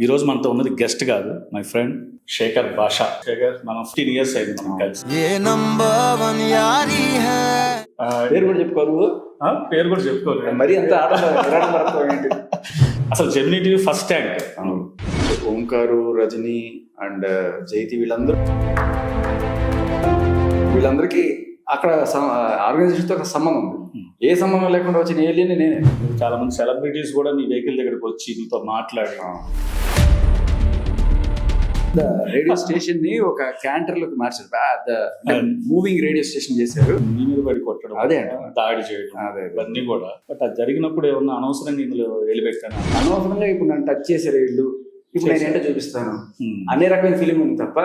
ఈ రోజు మనతో ఉన్నది గెస్ట్ కాదు, మై ఫ్రెండ్ శేఖర్ భాషా. శేఖర్ మనం 15 years అయింది మనం కలిసి. పేరు కూడా చెప్పుకోరు, పేరు కూడా చెప్పుకోరు మరి అంత ఏంటి. అసలు Gemini TV first tank. Omkar, Rajini and Jaithi వీళ్ళందరికీ అక్కడ ఆర్గనైజేషన్ తో ఒక సంబంధం ఉంది. ఏ సంబంధం లేకుండా వచ్చిన ఏలియన్ నేనే. చాలా మంది సెలబ్రిటీస్ కూడా నీ వెహికల్ దగ్గరకు వచ్చి నీతో మాట్లాడి రేడియో స్టేషన్ ని ఒక క్యాంటర్ లోకి మార్చారు. మూవింగ్ రేడియో స్టేషన్ చేశారు. నీ మీద పడి కొట్టడం, అదే అంట, దాడి చేయడం, ఇవన్నీ కూడా. బట్ అది జరిగినప్పుడు ఏమన్నా అనవసరంగా ఇందులో వెళ్ళిపెట్టాను. అనవసరంగా ఇప్పుడు నన్ను టచ్ చేశారు వీళ్ళు, ఇప్పుడు నేను ఏంటో చూపిస్తాను అనే రకమైన ఫిలిం ఉంది తప్ప.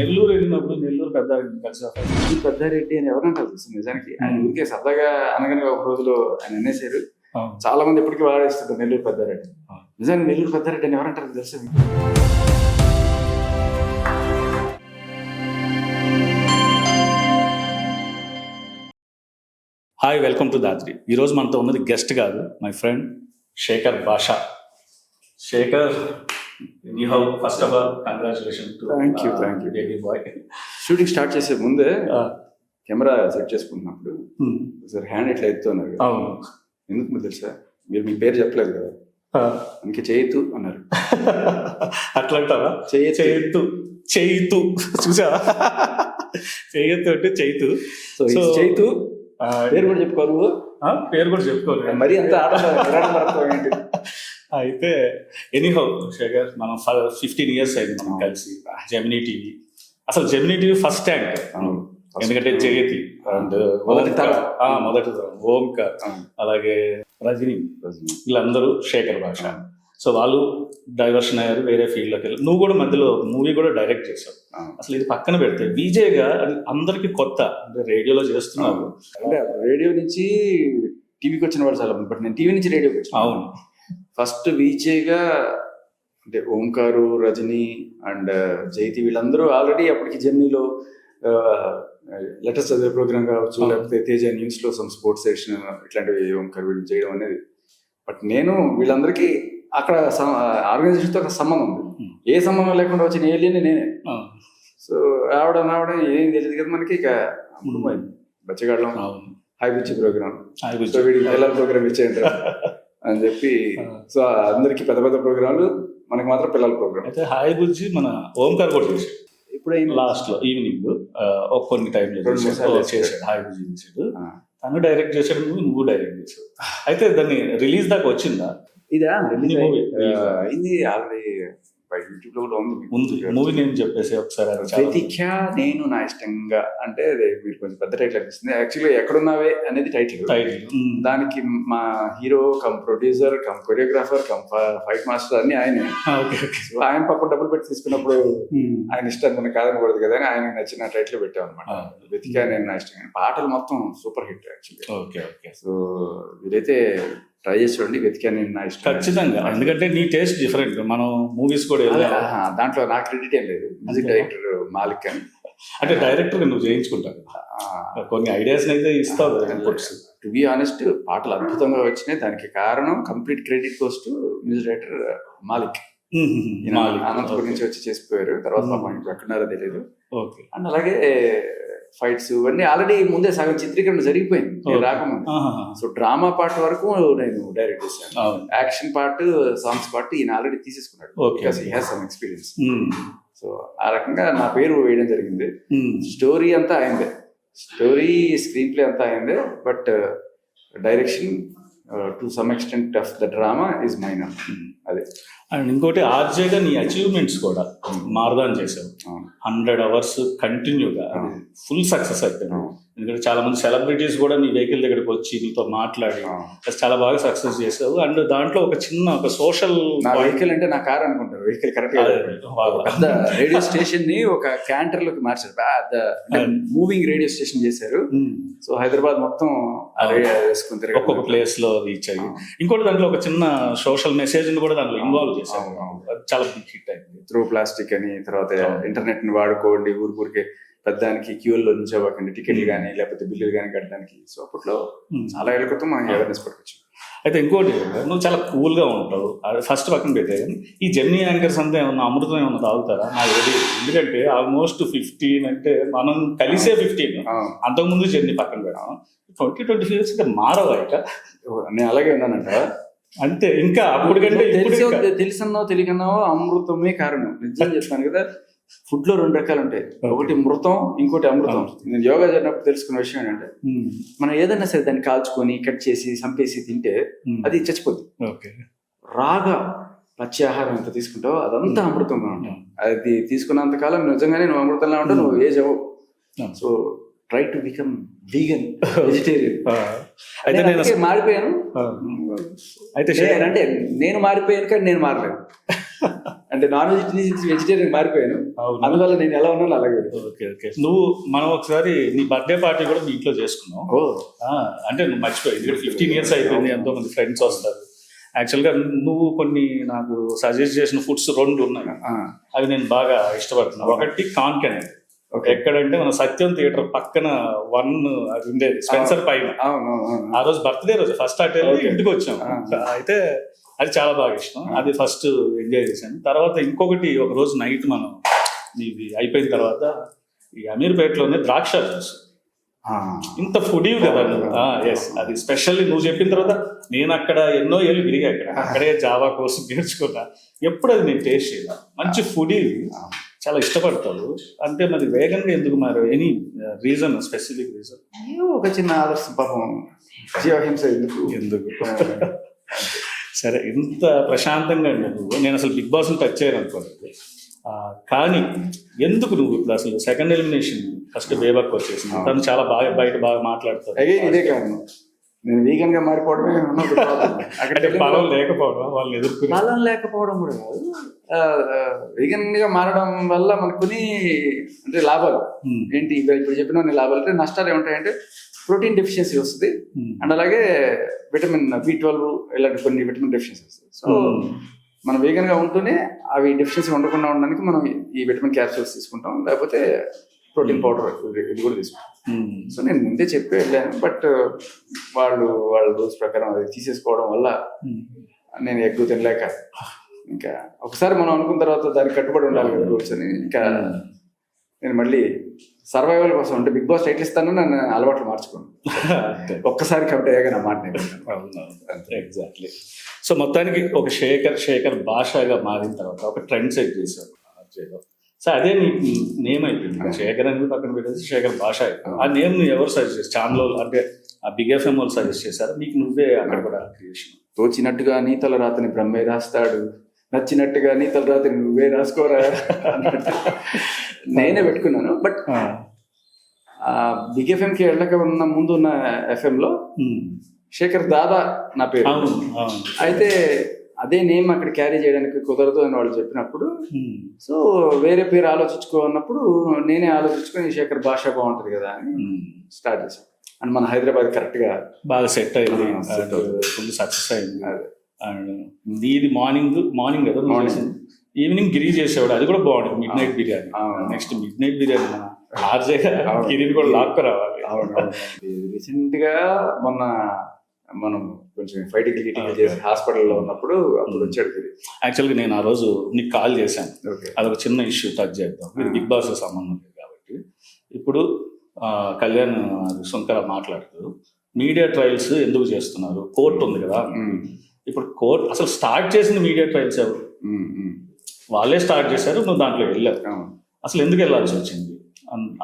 నెల్లూరు వెళ్ళినప్పుడు నెల్లూరు పెద్దారెడ్డి అని ఎవరంటారు తెలుసు నిజానికి. ఆయన ఊరికే సరదాగా అనగానే ఒక రోజులో ఆయన అనేసారు. చాలా మంది ఎప్పటికీ వాడేస్తారు నెల్లూరు పెద్దారెడ్డి. నిజానికి నెల్లూరు పెద్దారెడ్డి అని ఎవరంటారు తెలుసు. Hi, welcome to Dhatri. ఈరోజు మనతో ఉన్నది గెస్ట్ కాదు, my friend Shekhar Basha. Shekhar, first of all congratulation to baby boy. Shooting start చేసే ముందే కెమెరా సెట్ చేసుకుంటున్నప్పుడు సార్ హ్యాండ్ ఇట్లా ఎత్తున్నారు. ఎందుకు తెలుసా, మీరు మీ పేరు చెప్పలేదు కదా, అందుకే చేయొద్దు అన్నారు. అట్లా అంటారా? చేయొద్దు చూసా, చేయొద్దు అంటే చైతు. సో చైతు పేరు కూడా చెప్పుకోరు, పేరు కూడా చెప్పుకోరు, మరి అంత ఏంటి. అయితే ఎనీహౌ శేఖర్, మనం 15 years అయింది మనం కలిసి. జెమినీ టీవీ, అసలు జెమినీ టీవీ ఫస్ట్ ట్యాంక్. ఎందుకంటే జయతి అండ్ మొదటి తరం ఓంకార్, అలాగే రజనీ, వీళ్ళందరూ శేఖర్ భాష. సో వాళ్ళు డైవర్షన్ అయ్యారు, వేరే ఫీల్డ్ లోకి వెళ్ళారు. నువ్వు కూడా మధ్యలో మూవీ కూడా డైరెక్ట్ చేసావు. అసలు ఇది పక్కన పెడితే విజయ్గా అది అందరికి కొత్త, అంటే రేడియోలో చేస్తున్నారు. అంటే రేడియో నుంచి టీవీకి వచ్చిన వాడు చాలా, బట్ నేను టీవీ నుంచి రేడియోకి వచ్చాను. అవును, ఫస్ట్ విజయ్గా అంటే ఓంకారు, రజనీ అండ్ జైతి వీళ్ళందరూ ఆల్రెడీ అప్పటికి జెమినీలో లెటర్స్ చదివే ప్రోగ్రామ్ కావచ్చు, లేకపోతే తేజ న్యూస్ లో సమ్ స్పోర్ట్స్ సెషన్ ఇట్లాంటివి ఓంకార్ వీళ్ళు చేయడం అనేది. బట్ నేను వీళ్ళందరికీ అక్కడ ఆర్గనైజేషన్ తో ఒక సంబంధం ఉంది. ఏ సంబంధం లేకుండా వచ్చిన ఏలియన్ నేనే. సో రావడం ఏం తెలియదు కదా మనకి. ఇక బచ్చగాళ్ళం హై బుచ్చి ప్రోగ్రామ్, వీడికి పిల్లల ప్రోగ్రామ్ ఇచ్చేయండి అని చెప్పి. సో అందరికి పెద్ద పెద్ద ప్రోగ్రాంలు, మనకి మాత్రం పిల్లల ప్రోగ్రామ్. అయితే హాయ్ బుజ్జి మన ఓంకార్ కూడా చేశాడు. ఇప్పుడు లాస్ట్ లో ఈవినింగ్ కొన్ని టైంలో చేశాడు హాయ్ బుజ్జి చేశాడు. తను డైరెక్ట్ చేశాడు, నువ్వు డైరెక్ట్ చేశాడు. అయితే దాన్ని రిలీజ్ దాకా వచ్చిందా? ఇదా అయింది ఆల్రెడీ, యూట్యూబ్ లో కూడా ఉంది మూవీ నేమ్ చెప్పేసి ఒకసారి. వెతికా నేను నా ఇష్టంగా, అంటే మీరు కొంచెం పెద్ద టైటిల్ అనిపిస్తుంది. యాక్చువల్గా ఎక్కడున్నావే అనేది టైటిల్. దానికి మా hero come producer come choreographer come fight master అన్ని ఆయనే. ఆయన పక్క డబ్బులు పెట్టి తీసుకున్నప్పుడు ఆయన ఇష్టం మనకు కాదనకూడదు కదా అని ఆయన నచ్చిన టైటిల్ పెట్టాం అనమాట. వెతికా నేను నా ఇష్టంగా. పాటలు మొత్తం సూపర్ హిట్ యాక్చువల్లీ. సో వీరైతే ట్రై చేసి చూడండి, వెతికా నేను నా ఇష్టం. ఖచ్చితంగా, ఎందుకంటే నీ టేస్ట్ డిఫరెంట్. మనం మూవీస్ కూడా దాంట్లో నా క్రెడిట్ ఏం లేదు. మ్యూజిక్ డైరెక్టర్ మాలిక్ అని, అంటే డైరెక్టర్ నువ్వు చేయించుకుంటావు, కొన్ని ఐడియాస్ అయితే ఇస్తావు. టు బి ఆనెస్ట్, పాటలు అద్భుతంగా వచ్చినాయి. దానికి కారణం complete credit goes to music director Malik. Anantapuram నుంచి వచ్చి చేసిపోయారు. తర్వాత ఇప్పుడు ఎక్కడున్నారో తెలియదు. అండ్ అలాగే ఫైట్స్ ఇవన్నీ ఆల్రెడీ ముందే సగం చిత్రీకరణ జరిగిపోయింది రాకముందు. సో డ్రామా పార్ట్ వరకు నేను డైరెక్ట్ చేశాను. యాక్షన్ పార్ట్, సాంగ్స్ పార్ట్ ఈయన ఆల్రెడీ తీసేసుకున్నాడు, because he has some experience. So ఆ రకంగా నా పేరు వేయడం జరిగింది. స్టోరీ అంతా అయిందే, స్టోరీ స్క్రీన్ ప్లే అంతా అయిందే, but direction to some extent of the drama is mine. అదే. అండ్ ఇంకోటి, ఆర్జేగా నీ అచీవ్మెంట్స్ కూడా మార్దాన్ చేసావు. 100 hours కంటిన్యూగా ఫుల్ సక్సెస్ అయిపోయింది. ఎందుకంటే చాలా మంది సెలబ్రిటీస్ కూడా నీ వెహికల్ దగ్గరకు వచ్చి నీతో మాట్లాడి చాలా బాగా సక్సెస్ చేసావు. అండ్ దాంట్లో ఒక చిన్న ఒక సోషల్, నా వెహికల్ అంటే నా కార్ అనుకుంటారు, వెహికల్ కరెక్ట్ రేడియో స్టేషన్ ని ఒక క్యాంటర్ లోకి మార్చారు. మూవింగ్ రేడియో స్టేషన్ చేశారు. సో హైదరాబాద్ మొత్తం ఒక్కొక్క ప్లేస్ లో రీచ్ అయ్యి, ఇంకోటి దాంట్లో ఒక చిన్న సోషల్ మెసేజ్ కూడా దాంట్లో ఇన్వాల్వ్ చేశారు. చాలా బిగ్ హిట్ అయింది. త్రూ ప్లాస్టిక్ అని, తర్వాత ఇంటర్నెట్ ని వాడుకోండి, ఊరికే పెద్దానికి క్యూల్లో నుంచోకండి, టికెట్లు కానీ లేకపోతే బిల్లులు కానీ కట్టడానికి. సో అప్పట్లో చాలా ఏళ్ళ క్రితం మనం అవేర్నెస్ పట్టుకొచ్చాం. అయితే ఇంకోటి నువ్వు చాలా కూల్గా ఉంటావు, అది ఫస్ట్ పక్కన పెట్టే. ఈ జెమినీ యాంకర్స్ అంతా ఏమన్నా అమృతం ఏమన్నా తాగుతారా? నాకు తెలియదు. ఎందుకంటే ఆల్మోస్ట్ 15 అంటే మనం కలిసే 15, అంతకుముందు జర్నీ పక్కన పెడతాం. 20-25 years ఇంకా మారవా ఇక? నేను అలాగే ఉన్నానంట. అంతే, ఇంకా అప్పుడు కంటే తెలిసన్నావు తెలియకన్నావో అమృతమే కారణం. నిజం చెప్తాను కదా, ఫుడ్ లో 2 రకాలు ఉంటాయి, ఒకటి మృతం, ఇంకోటి అమృతం. నేను యోగా చేసినప్పుడు తెలుసుకున్న విషయం ఏంటంటే, మనం ఏదైనా సరే దాన్ని కాల్చుకొని కట్ చేసి చంపేసి తింటే అది చచ్చిపోద్ది. రాగా పచ్చి ఆహారం ఎంత తీసుకుంటావో అదంతా అమృతంగా ఉంటాం. అది తీసుకున్నంత కాలం నిజంగానే నువ్వు అమృతంగా ఉంటావు, నువ్వు ఏజ్ అవ్వవు. So try to become vegan, vegetarian. అయితే నేను మారిపోయాను. అయితే అంటే నేను మారిపోయాను కానీ నేను మారలేదు. అంటే నాన్ వెజిటేరియన్ వెజిటేరియన్ మారిపోయాను, అందువల్ల నేను ఎలా ఉన్నాను అలాగే. Okay okay. మనం ఒకసారి నీ బర్త్డే పార్టీ కూడా మీ ఇంట్లో చేసుకున్నావు. అంటే నువ్వు మర్చిపోయి, ఎందుకంటే 15 years అయిపోయింది, ఎంతో మంది ఫ్రెండ్స్ వస్తారు. యాక్చువల్గా నువ్వు కొన్ని నాకు సజెస్ట్ చేసిన ఫుడ్స్ 2 ఉన్నాయి, అవి నేను బాగా ఇష్టపడుతున్నాను. ఒకటి కాన్కెన్, ఎక్కడంటే మన సత్యం థియేటర్ పక్కన 1 అది ఉండేది, స్పెన్సర్ పైన. ఆ రోజు బర్త్డే రోజు ఫస్ట్ అటు వెళ్ళి ఇంటికి వచ్చాము. అయితే అది చాలా బాగా ఇష్టం, అది ఫస్ట్ ఎంజాయ్ చేశాను. తర్వాత ఇంకొకటి, ఒక రోజు నైట్ మనం ఇది అయిపోయిన తర్వాత ఈ అమీర్పేటలోనే ద్రాక్ష జ్యూస్, ఇంత ఫుడీ కదా నువ్వు. ఎస్, అది స్పెషల్లీ నువ్వు చెప్పిన తర్వాత నేను అక్కడ ఎన్నో ఏళ్ళు తిరిగా, అక్కడే జావా కోసం నేర్చుకున్నా. ఎప్పుడు అది నేను టేస్ట్ చేయాలి. మంచి ఫుడీ, చాలా ఇష్టపడతావు. అంటే మరి వేగంగా ఎందుకు మారు? Any reason, specific reason? ఒక చిన్న ఆదర్శం, పాపం జీవహింస ఎందుకు. సరే, ఇంత ప్రశాంతంగా నువ్వు, నేను అసలు బిగ్ బాస్ని టచ్ చేయను అనుకోలేదు, కానీ ఎందుకు నువ్వు ఇప్పుడు అసలు సెకండ్ ఎలిమినేషన్ ఫస్ట్ బేబక్ వచ్చేసింది, తను చాలా బాగా బయట బాగా మాట్లాడతారు. ఇదే కారణం, నేను వీగన్ గా మారిపోవడమే. అంటే బలం లేకపోవడం, వాళ్ళని ఎదుర్కొనే బలం లేకపోవడం కూడా కాదు, వీగన్ గా మారడం వల్ల మనకు అంటే లాభాలు ఏంటి, ఇప్పుడు చెప్పిన లాభాలు. అంటే నష్టాలు ఏముంటాయంటే, ప్రోటీన్ డెఫిషియన్సీ వస్తుంది, అండ్ అలాగే విటమిన్ B12 ఇలాంటి కొన్ని విటమిన్ డెఫిషియన్సీ వస్తుంది. సో మనం వీగన్ గా ఉంటూనే అవి డెఫిషియన్సీ ఉండకుండా ఉండడానికి మనం ఈ విటమిన్ క్యాప్సూల్స్ తీసుకుంటాం, లేకపోతే ప్రోటీన్ పౌడర్ ఇది కూడా తీసుకుంటాం. సో నేను ముందే చెప్పి వెళ్ళాను, బట్ వాళ్ళ రూల్స్ ప్రకారం అది తీసేసుకోవడం వల్ల నేను ఎగ్గు తినలేక, ఇంకా ఒకసారి మనం అనుకున్న తర్వాత దానికి కట్టుబడి ఉండాలి కదా రూల్స్ అని, ఇంకా నేను మళ్ళీ సర్వైవల్ కోసం, అంటే బిగ్ బాస్ టైటిల్ ఇస్తాను, నన్ను అలవాట్లు మార్చుకోండి. ఒక్కసారి కాబట్టి అయ్యాక నా మాట నేను. ఎగ్జాక్ట్లీ. సో మొత్తానికి ఒక శేఖర్ భాషగా మారిన తర్వాత ఒక ట్రెండ్ సెట్ చేశారు. సో అదే నీకు నేమ్ అయిపోయింది, శేఖర్ అనేది పక్కన పెట్టేసి శేఖర్ భాష అయిపోయింది. ఆ నేమ్ నువ్వు ఎవరు సజెస్ట్ చేసి, ఛానల్ అంటే ఆ బిగ్ FM వాళ్ళు సజెస్ట్ చేశారు, నీకు నువ్వే అక్కడ కూడా క్రియేషన్? తోచినట్టుగా నీతల రాతని బ్రహ్మే రాస్తాడు, నచ్చినట్టుగా నీతల రాతని నువ్వే రాసుకోరా నేనే పెట్టుకున్నాను. బట్ బిగ్ FMకి వెళ్ళక ఉన్న ముందు ఉన్న FM లో శేఖర్ దాదా నా పేరు. అయితే అదే నేమ్ అక్కడ క్యారీ చేయడానికి కుదరదు అని వాళ్ళు చెప్పినప్పుడు, సో వేరే పేరు ఆలోచించుకున్నప్పుడు నేనే ఆలోచించుకొని శేఖర్ భాష బాగుంటది కదా అని స్టార్ట్ చేశాను. అండ్ మన హైదరాబాద్ కరెక్ట్ గా బాగా సెట్ అయింది, ఫుల్ సక్సెస్ అయింది. అండ్ నీది మార్నింగ్ కదా, ఈవినింగ్ గిరి చేసేవాడు, అది కూడా బాగుంది. Midnight biryani, next midnight biryani గిరిని కూడా లాక్కు రావాలి. రీసెంట్ గా మొన్న మనం కొంచెం ఫైటింగ్ చేసి హాస్పిటల్లో ఉన్నప్పుడు అప్పుడు వచ్చాడు గిరి. యాక్చువల్గా నేను ఆ రోజు నీకు కాల్ చేశాను, అదొక చిన్న ఇష్యూ టచ్ చేద్దాం, మీరు బిగ్ బాస్ సంబంధం లేదు కాబట్టి. ఇప్పుడు కళ్యాణ్ శంకర మాట్లాడుతూ మీడియా ట్రయల్స్ ఎందుకు చేస్తున్నారు, కోర్టు ఉంది కదా, ఇప్పుడు కోర్టు అసలు స్టార్ట్ చేసింది మీడియా ట్రయల్స్ ఎవరు? వాళ్ళే స్టార్ట్ చేశారు, నువ్వు దాంట్లో వెళ్ళావు. అసలు ఎందుకు వెళ్ళాల్సి వచ్చింది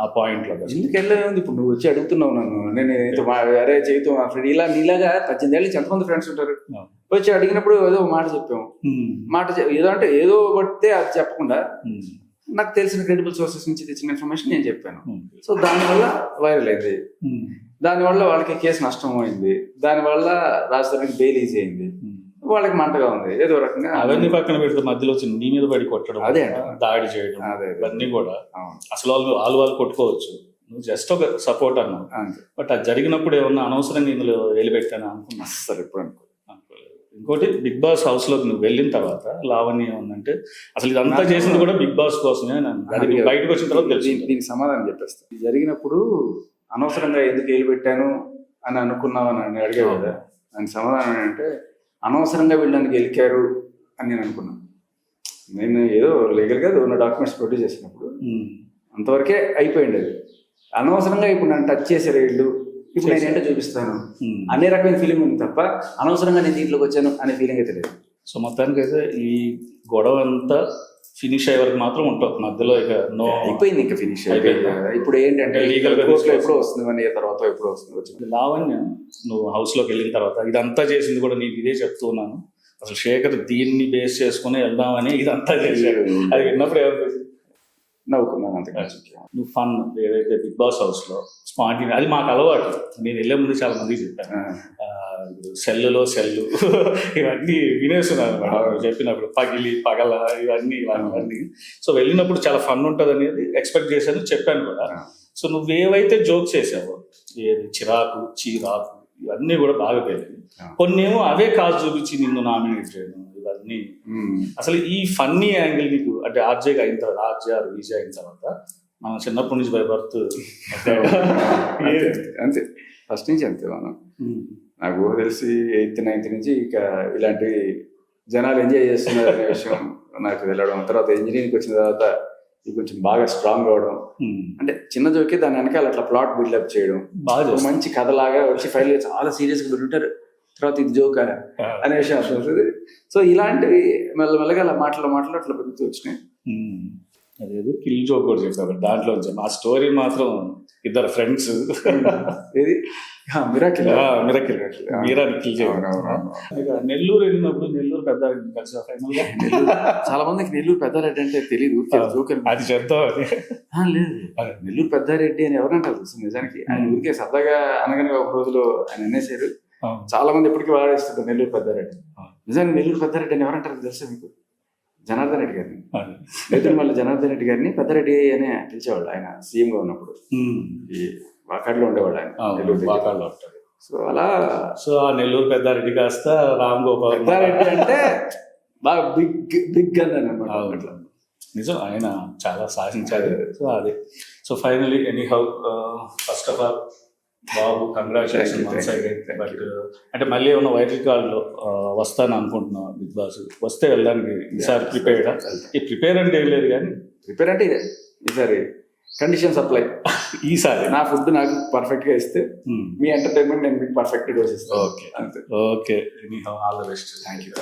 ఆ పాయింట్ లో? ఎందుకు వెళ్ళలేదు? ఇప్పుడు నువ్వు వచ్చి అడుగుతున్నావు నన్ను, నేను అరే చేతు మా ఫ్రెండ్ ఇలా నీలాగా 18 ఏళ్ళు ఎంతమంది ఫ్రెండ్స్ ఉంటారు, వచ్చి అడిగినప్పుడు ఏదో మాట చెప్పాము, మాట ఏదో అంటే ఏదో పడితే అది చెప్పకుండా నాకు తెలిసిన క్రెడిబుల్ సోర్సెస్ నుంచి తెచ్చిన ఇన్ఫర్మేషన్ నేను చెప్పాను. సో దానివల్ల వైరల్ అయింది, దానివల్ల వాళ్ళకి కేసు నష్టం అయింది, దానివల్ల రాజధానికి బెయిల్ ఈజీ అయింది, వాళ్ళకి మంటగా ఉంది ఏదో రకంగా. అవన్నీ పక్కన పెడితే మధ్యలో వచ్చి నీ మీద పడి కొట్టడం, అదే దాడి చేయడం, ఇవన్నీ కూడా అసలు వాళ్ళు కొట్టుకోవచ్చు, నువ్వు జస్ట్ ఒక సపోర్ట్ అన్నావు. బట్ అది జరిగినప్పుడు ఏమన్నా అనవసరంగా ఇందులో వెళ్ళిపెట్టాను అనుకున్నా? అసలు ఎప్పుడు అనుకోలేదు. ఇంకోటి, బిగ్ బాస్ హౌస్ లోకి నువ్వు వెళ్ళిన తర్వాత లావణ్య ఉందంటే అసలు ఇదంతా చేసింది కూడా బిగ్ బాస్ కోసమే, బయటకు వచ్చిన తర్వాత తెలిసింది. దీనికి సమాధానం చెప్పేస్తా. ఇది జరిగినప్పుడు అనవసరంగా ఎందుకు వెళ్ళిపెట్టాను అని అనుకున్నావు అని అడిగావు కదా, దాని సమాధానం ఏంటంటే అనవసరంగా వీళ్ళని గెలికారు అని నేను అనుకున్నాను. నేను ఏదో లీగల్గా ఉన్న డాక్యుమెంట్స్ ప్రొడ్యూస్ చేసినప్పుడు అంతవరకే అయిపోయింది. అది అనవసరంగా ఇప్పుడు నన్ను టచ్ చేశారు వీళ్ళు, ఇప్పుడు నేను ఏంటో చూపిస్తాను అనే రకమైన ఫీలింగ్ ఉంది తప్ప అనవసరంగా నేను దీంట్లోకి వచ్చాను అనే ఫీలింగ్ అయితే లేదు. సో మొత్తానికి అయితే ఈ గొడవ అంతా ఫినిష్ అయ్యే వరకు మాత్రం ఉంటావు మధ్యలో, ఇక నో అయిపోయింది, ఇంకా ఫినిష్ అయిపోయింది. ఇప్పుడు ఏంటంటే లీగల్ గా కోర్టులో ఎప్పుడో వస్తుంది, 1 year తర్వాత ఎప్పుడో వస్తుంది. వచ్చింది లావణ్య, నువ్వు హౌస్లోకి వెళ్ళిన తర్వాత ఇదంతా చేసింది కూడా నీకు ఇదే చెప్తున్నాను, అసలు శేఖర్ దీన్ని బేస్ చేసుకుని వెళ్దామని ఇదంతా చేశాడు. అది విన్నప్పుడు ఏమనిపిస్తుంది? నవ్వుకున్నాను అంతే. నువ్వు ఫన్ ఏదైతే బిగ్ బాస్ హౌస్లో స్పాంటిన్, అది మాకు అలవాటు. నేను వెళ్ళే ముందు చాలా మందికి చెప్పాను, సెల్లులో సెల్లు ఇవన్నీ వినేస్తున్నాను అనమాట చెప్పినప్పుడు, పగల ఇవన్నీ. సో వెళ్ళినప్పుడు చాలా ఫన్ ఉంటుంది అనేది ఎక్స్పెక్ట్ చేశాను, చెప్పాను కూడా. సో నువ్వేవైతే జోక్స్ చేసావో, ఏది చిరాకు చీరాకు ఇవన్నీ కూడా బాగా పేలింది. కొన్ని ఏమో అవే కాదు చూపించి నిన్ను నామినేట్ చేయడం, ఇవన్నీ అసలు ఈ ఫన్నీ యాంగిల్ నీకు అంటే ఆర్జేగా అయిన తర్వాత, ఆర్జే ఆర్ విజే అయిన తర్వాత మనం చిన్నప్పటి నుంచి భయపడుతూ అంతే, ఫస్ట్ నుంచి అంతే. మనం నాకు తెలిసి 8th 9th నుంచి ఇక ఇలాంటివి జనాలు ఎంజాయ్ చేస్తున్నారు అనే విషయం నాకు వెళ్ళడం. తర్వాత ఇంజనీరింగ్కి వచ్చిన తర్వాత ఇది కొంచెం బాగా స్ట్రాంగ్ అవడం, అంటే చిన్న జోకే దాని వెనకాల అట్లా ప్లాట్ బిల్డప్ చేయడం, బాగా మంచి కథలాగా వచ్చి ఫైనల్ చాలా సీరియస్గా పెట్టుంటారు, తర్వాత ఇది జోక్ అనే విషయం అర్థం అవుతుంది. సో ఇలాంటివి మెల్లమెల్లగా అలా మాటలు అట్లా పెరుగుతూ వచ్చినాయి. అదేది కిల్ జోక్ కూడా చెప్పారు దాంట్లో, ఆ స్టోరీ మాత్రం ఇద్దరు ఫ్రెండ్స్ ఏది మిరాకిల్ మీరాని కిల్ చేయడం. నెల్లూరు వెళ్ళినప్పుడు నెల్లూరు పెద్ద కలిసి ఫైనల్ గా చాలా మందికి నెల్లూరు పెద్దారెడ్డి అంటే తెలియదు, అది చెప్తాం. లేదు, నెల్లూరు పెద్దారెడ్డి అని ఎవరంటారు తెలుసు నిజానికి. ఆయన ఊరికే సరదాగా అనగానే ఒక రోజులో ఆయన అనేసారు. చాలా మంది ఎప్పటికీ వాడేస్తుంటారు నెల్లూరు పెద్దారెడ్డి. నిజానికి నెల్లూరు పెద్దారెడ్డి అని ఎవరంటారు తెలుసా మీకు? జనార్దన్ రెడ్డి గారిని, మళ్ళీ జనార్దన్ రెడ్డి గారిని పెద్దారెడ్డి అనే పిలిచేవాళ్ళు ఆయన సీఎం గా ఉన్నప్పుడు. ఈ వాకాడ్లో ఉండేవాళ్ళు ఆయన, నెల్లూరు వాకాడ్లో ఉంటాడు. సో అలా ఆ నెల్లూరు పెద్దారెడ్డి కాస్త రామ్ గోపాల్ పెద్దారెడ్డి అంటే బాగా బిగ్ అన్నాను అనమాట. అట్లా నిజం, ఆయన చాలా సాధించారు. సో అదే, so finally any how first of all Babu congratulation once again. But అంటే మళ్ళీ ఏమన్నా వైరల్ కార్డులో వస్తాను అనుకుంటున్నా బిగ్ బాస్, వస్తే వెళ్ళడానికి ఈసారి ప్రిపేర్ అంటే ఏం లేదు, కానీ ప్రిపేర్ అంటే ఇదే ఈసారి కండిషన్ సప్లై. ఈసారి నా ఫుడ్ నాకు పర్ఫెక్ట్ గా ఇస్తే మీ ఎంటర్టైన్మెంట్ నేను మీకు పర్ఫెక్ట్ డోస్ ఇస్తాను. Okay, any how all the best. Thank you.